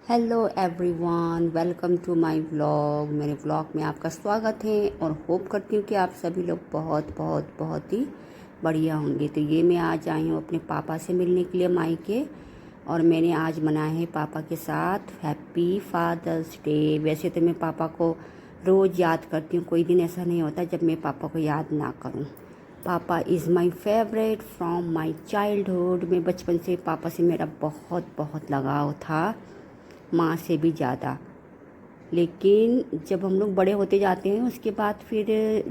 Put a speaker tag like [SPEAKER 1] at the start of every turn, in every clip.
[SPEAKER 1] Hello everyone, welcome to my vlog. मेरे vlog में आपका स्वागत है और होप करती हूँ कि आप सभी लोग बहुत बहुत बहुत ही बढ़िया होंगे। तो ये मैं आज आई हूँ अपने पापा से मिलने के लिए मायके, और मैंने आज मनाया है पापा के साथ हैप्पी फादर्स डे। वैसे तो मैं पापा को रोज़ याद करती हूँ, कोई दिन ऐसा नहीं होता जब मैं पापा को याद ना करूँ। पापा is my favourite from my childhood. मैं बचपन से पापा से मेरा बहुत बहुत लगाव था, माँ से भी ज़्यादा। लेकिन जब हम लोग बड़े होते जाते हैं उसके बाद फिर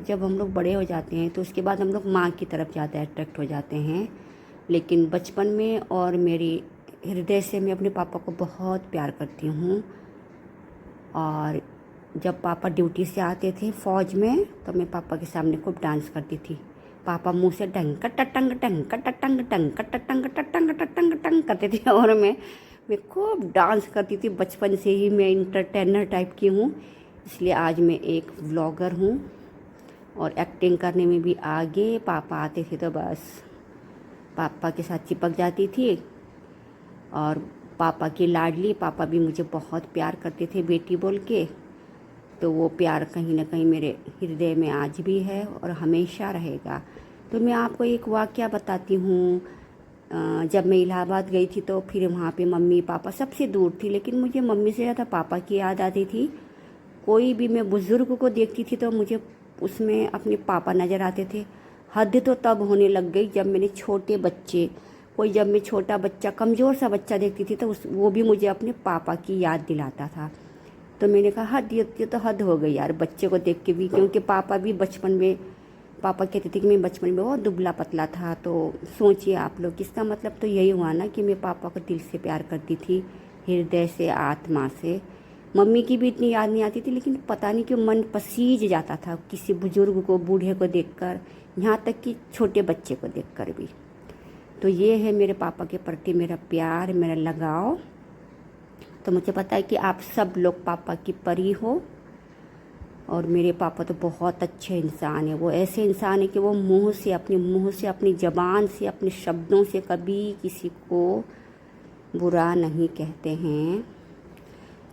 [SPEAKER 1] जब हम लोग बड़े हो जाते हैं तो उसके बाद हम लोग माँ की तरफ ज़्यादा अट्रैक्ट हो जाते हैं। लेकिन बचपन में और मेरी हृदय से मैं अपने पापा को बहुत प्यार करती हूँ। और जब पापा ड्यूटी से आते थे फ़ौज में तो मैं पापा के सामने खूब डांस करती थी। पापा मुंह से टंग टटंग टंग टटंग टंग टटंग टटंग टटंग टंग करते थे, और मैं खूब डांस करती थी। बचपन से ही मैं इंटरटेनर टाइप की हूँ, इसलिए आज मैं एक व्लॉगर हूँ और एक्टिंग करने में भी आगे। पापा आते थे तो बस पापा के साथ चिपक जाती थी, और पापा की लाडली। पापा भी मुझे बहुत प्यार करते थे बेटी बोल के। तो वो प्यार कहीं ना कहीं मेरे हृदय में आज भी है और हमेशा रहेगा। तो मैं आपको एक वाक़या बताती हूँ। जब मैं इलाहाबाद गई थी तो फिर वहाँ पे मम्मी पापा सबसे दूर थी, लेकिन मुझे मम्मी से ज़्यादा पापा की याद आती थी। कोई भी मैं बुज़ुर्ग को देखती थी तो मुझे उसमें अपने पापा नज़र आते थे। हद तो तब होने लग गई जब मैंने छोटे बच्चे जब मैं छोटा बच्चा कमज़ोर सा बच्चा देखती थी तो वो भी मुझे अपने पापा की याद दिलाता था। तो मैंने कहा हद, ये तो हद हो गई यार बच्चे को देख के भी, क्योंकि पापा भी बचपन में पापा कहते थे कि मैं बचपन में बहुत दुबला पतला था। तो सोचिए आप लोग, इसका मतलब तो यही हुआ ना कि मैं पापा को दिल से प्यार करती थी, हृदय से, आत्मा से। मम्मी की भी इतनी याद नहीं आती थी, लेकिन पता नहीं क्यों मन पसीज जाता था किसी बुजुर्ग को, बूढ़े को देखकर, यहाँ तक कि छोटे बच्चे को देखकर भी। तो ये है मेरे पापा के प्रति मेरा प्यार, मेरा लगाव। तो मुझे पता है कि आप सब लोग पापा की परी हो, और मेरे पापा तो बहुत अच्छे इंसान हैं। वो ऐसे इंसान है कि वो मुंह से, अपनी ज़बान से, अपने शब्दों से कभी किसी को बुरा नहीं कहते हैं।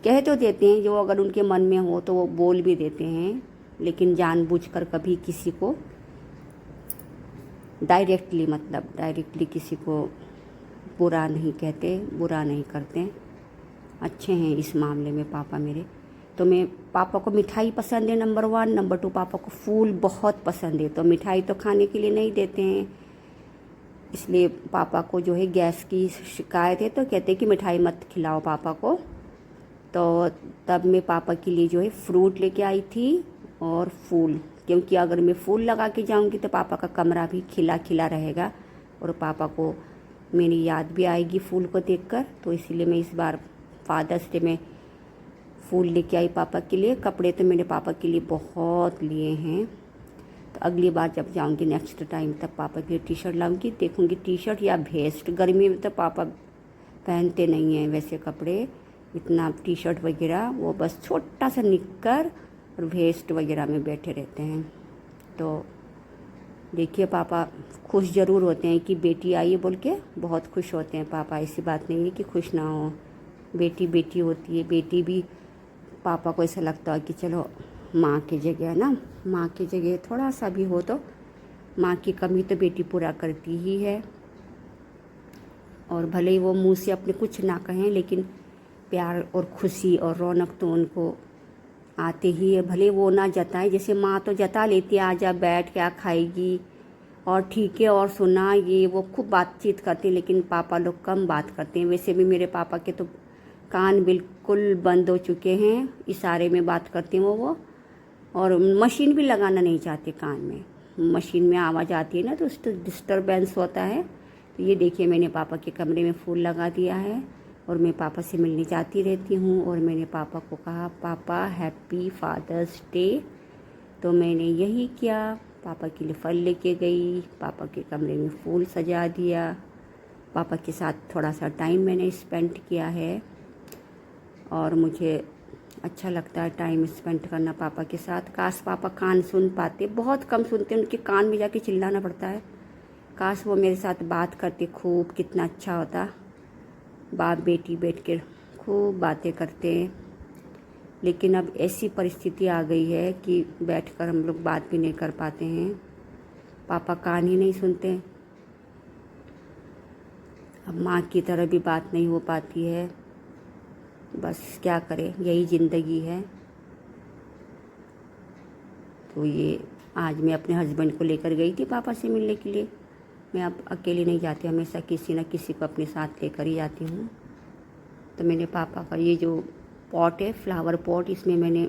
[SPEAKER 1] कह तो देते हैं, जो अगर उनके मन में हो तो वो बोल भी देते हैं, लेकिन जानबूझकर कभी किसी को डायरेक्टली किसी को बुरा नहीं कहते, बुरा नहीं करते। अच्छे हैं इस मामले में पापा मेरे। तो मैं पापा को मिठाई पसंद है नंबर 1, नंबर 2 पापा को फूल बहुत पसंद है। तो मिठाई तो खाने के लिए नहीं देते हैं, इसलिए पापा को जो है गैस की शिकायत है, तो कहते हैं कि मिठाई मत खिलाओ पापा को। तो तब मैं पापा के लिए जो है फ्रूट लेके आई थी और फूल, क्योंकि अगर मैं फूल लगा के जाऊंगी तो पापा का कमरा भी खिला खिला रहेगा और पापा को मेरी याद भी आएगी फूल को देखकर। तो इसीलिए मैं इस बार फादर्स डे में फूल लेके आई पापा के लिए। कपड़े तो मैंने पापा के लिए बहुत लिए हैं, तो अगली बार जब जाऊंगी नेक्स्ट टाइम तब पापा के लिए टी शर्ट लाऊंगी। देखूंगी टी शर्ट या वेस्ट। गर्मी में तो पापा पहनते नहीं हैं वैसे कपड़े इतना, टी शर्ट वगैरह। वो बस छोटा सा निक्कर और वेस्ट वगैरह में बैठे रहते हैं। तो देखिए पापा खुश ज़रूर होते हैं कि बेटी आई है बोल के, बहुत खुश होते हैं पापा। ऐसी बात नहीं है कि खुश ना हो, बेटी बेटी होती है। बेटी भी पापा को ऐसा लगता है कि चलो माँ की जगह है ना, माँ की जगह थोड़ा सा भी हो तो माँ की कमी तो बेटी पूरा करती ही है। और भले ही वो मुँह से अपने कुछ ना कहें, लेकिन प्यार और खुशी और रौनक तो उनको आते ही है। भले वो ना जताएं, जैसे माँ तो जता लेती है, आजा बैठ क्या खाएगी और ठीक है और सुना, ये वो खूब बातचीत करते हैं। लेकिन पापा लोग कम बात करते हैं। वैसे भी मेरे पापा के तो कान बिल्कुल बंद हो चुके हैं, इशारे में बात करते हैं वो। और मशीन भी लगाना नहीं चाहते कान में। मशीन में आवाज़ आती है ना तो उससे डिस्टरबेंस होता है। तो ये देखिए मैंने पापा के कमरे में फूल लगा दिया है, और मैं पापा से मिलने जाती रहती हूँ। और मैंने पापा को कहा पापा हैप्पी फादर्स डे। तो मैंने यही किया, पापा के लिए फल लेके गई, पापा के कमरे में फूल सजा दिया, पापा के साथ थोड़ा सा टाइम मैंने स्पेंड किया है। और मुझे अच्छा लगता है टाइम स्पेंड करना पापा के साथ। काश पापा कान सुन पाते, बहुत कम सुनते, उनके कान में जाके चिल्लाना पड़ता है। काश वो मेरे साथ बात करते खूब, कितना अच्छा होता। बाप बेटी बैठ कर खूब बातें करते हैं, लेकिन अब ऐसी परिस्थिति आ गई है कि बैठकर हम लोग बात भी नहीं कर पाते हैं। पापा कान ही नहीं सुनते। अब माँ की तरह भी बात नहीं हो पाती है। बस क्या करें, यही ज़िंदगी है। तो ये आज मैं अपने हस्बैंड को लेकर गई थी पापा से मिलने के लिए। मैं अब अकेले नहीं जाती, हमेशा किसी न किसी को अपने साथ लेकर ही जाती हूँ। तो मैंने पापा का ये जो पॉट है, फ्लावर पॉट, इसमें मैंने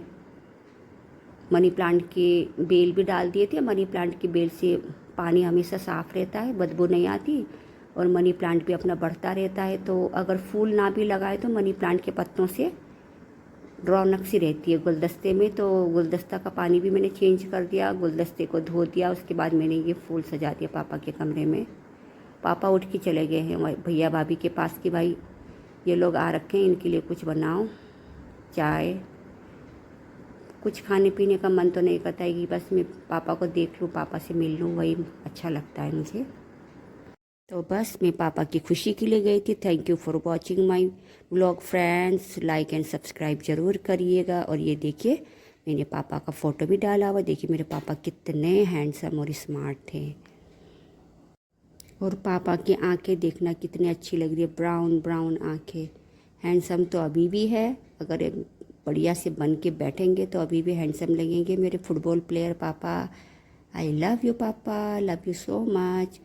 [SPEAKER 1] मनी प्लांट के बेल भी डाल दिए थे। मनी प्लांट की बेल से पानी हमेशा साफ़ रहता है, बदबू नहीं आती, और मनी प्लांट भी अपना बढ़ता रहता है। तो अगर फूल ना भी लगाए तो मनी प्लांट के पत्तों से रौनक सी रहती है गुलदस्ते में। तो गुलदस्ता का पानी भी मैंने चेंज कर दिया, गुलदस्ते को धो दिया, उसके बाद मैंने ये फूल सजा दिया पापा के कमरे में। पापा उठ के चले गए हैं भैया भाभी के पास कि भाई ये लोग आ रखे हैं, इनके लिए कुछ बनाओ, चाय। कुछ खाने पीने का मन तो नहीं करता है कि बस मैं पापा को देख लूँ, पापा से मिल लूँ, वही अच्छा लगता है मुझे। तो बस मैं पापा की खुशी के लिए गई थी। Thank you for watching my vlog friends. Like and subscribe ज़रूर करिएगा। और ये देखिए, मैंने पापा का फ़ोटो भी डाला हुआ। देखिए मेरे पापा कितने हैंडसम और स्मार्ट थे। और पापा की आंखें देखना कितनी अच्छी लग रही है, ब्राउन ब्राउन आंखें। हैंडसम तो अभी भी है, अगर एक बढ़िया से बन के बैठेंगे तो अभी भी हैंडसम लगेंगे मेरे फुटबॉल प्लेयर पापा। आई लव यू पापा, लव यू सो मच।